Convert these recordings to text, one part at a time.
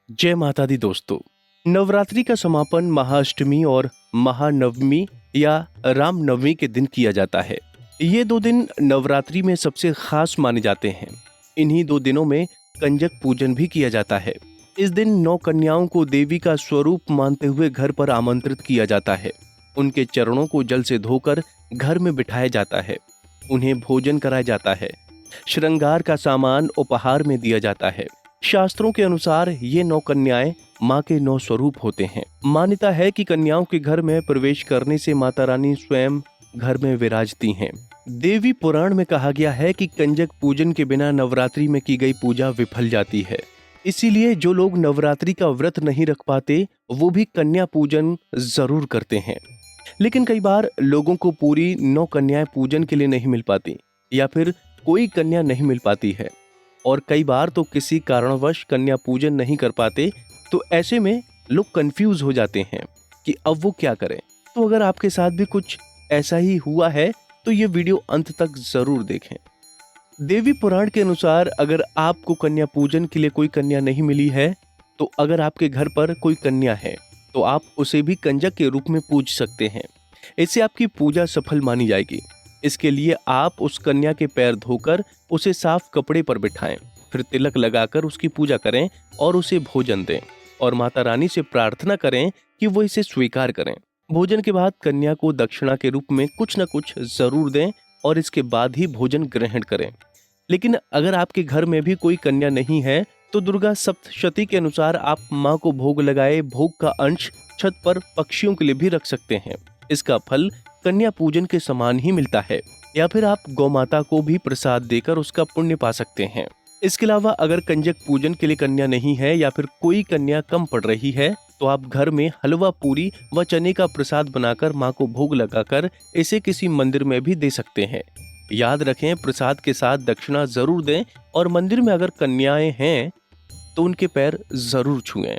जय माता दी दोस्तों। नवरात्रि का समापन महाअष्टमी और महानवमी या रामनवमी के दिन किया जाता है। ये 2 दिन नवरात्रि में सबसे खास माने जाते हैं। इन्हीं 2 दिनों में कंजक पूजन भी किया जाता है। इस दिन 9 कन्याओं को देवी का स्वरूप मानते हुए घर पर आमंत्रित किया जाता है। उनके चरणों को जल से धोकर घर में बिठाया जाता है। उन्हें भोजन कराया जाता है। श्रृंगार का सामान उपहार में दिया जाता है। शास्त्रों के अनुसार ये 9 कन्याएं माँ के 9 स्वरूप होते हैं। मान्यता है कि कन्याओं के घर में प्रवेश करने से माता रानी स्वयं घर में विराजती हैं। देवी पुराण में कहा गया है कि कंजक पूजन के बिना नवरात्रि में की गई पूजा विफल जाती है। इसीलिए जो लोग नवरात्रि का व्रत नहीं रख पाते वो भी कन्या पूजन जरूर करते हैं। लेकिन कई बार लोगों को पूरी 9 कन्याएं पूजन के लिए नहीं मिल पाती या फिर कोई कन्या नहीं मिल पाती है और कई बार तो किसी कारणवश कन्या पूजन नहीं कर पाते। तो ऐसे में लोग कंफ्यूज हो जाते हैं कि अब वो क्या करें। तो अगर आपके साथ भी कुछ ऐसा ही हुआ है तो ये वीडियो अंत तक जरूर देखें। देवी पुराण के अनुसार अगर आपको कन्या पूजन के लिए कोई कन्या नहीं मिली है तो अगर आपके घर पर कोई कन्या है तो आप उसे भी कंजक के रूप में पूज सकते हैं। इससे आपकी पूजा सफल मानी जाएगी। इसके लिए आप उस कन्या के पैर धोकर उसे साफ कपड़े पर बिठाएं, फिर तिलक लगाकर उसकी पूजा करें और उसे भोजन दें और माता रानी से प्रार्थना करें कि वो इसे स्वीकार करें। भोजन के बाद कन्या को दक्षिणा के रूप में कुछ न कुछ जरूर दें और इसके बाद ही भोजन ग्रहण करें। लेकिन अगर आपके घर में भी कोई कन्या नहीं है तो दुर्गा सप्तशती के अनुसार आप माँ को भोग लगाए भोग का अंश छत पर पक्षियों के लिए भी रख सकते हैं। इसका फल कन्या पूजन के समान ही मिलता है। या फिर आप गौ माता को भी प्रसाद देकर उसका पुण्य पा सकते हैं। इसके अलावा अगर कंजक पूजन के लिए कन्या नहीं है या फिर कोई कन्या कम पड़ रही है तो आप घर में हलवा पूरी व चने का प्रसाद बनाकर माँ को भोग लगाकर इसे किसी मंदिर में भी दे सकते हैं। याद रखें, प्रसाद के साथ दक्षिणा जरूर दें और मंदिर में अगर कन्याएं हैं तो उनके पैर जरूर छुएं।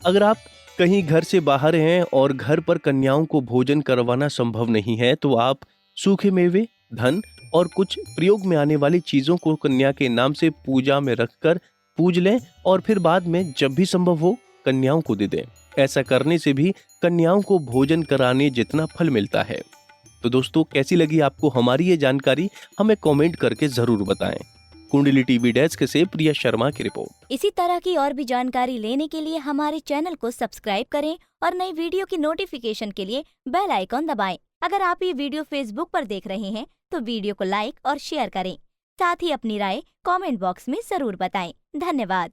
अगर आप कहीं घर से बाहर हैं और घर पर कन्याओं को भोजन करवाना संभव नहीं है तो आप सूखे मेवे, धन और कुछ प्रयोग में आने वाली चीजों को कन्या के नाम से पूजा में रखकर पूज लें और फिर बाद में जब भी संभव हो कन्याओं को दे दें। ऐसा करने से भी कन्याओं को भोजन कराने जितना फल मिलता है। तो दोस्तों, कैसी लगी आपको हमारी ये जानकारी, हमें कमेंट करके जरूर बताएं। कुंडली टीवी डेस्क से प्रिया शर्मा की रिपोर्ट। इसी तरह की और भी जानकारी लेने के लिए हमारे चैनल को सब्सक्राइब करें और नई वीडियो की नोटिफिकेशन के लिए बेल आइकॉन दबाएं। अगर आप ये वीडियो फेसबुक पर देख रहे हैं तो वीडियो को लाइक और शेयर करें। साथ ही अपनी राय कमेंट बॉक्स में जरूर बताएं। धन्यवाद।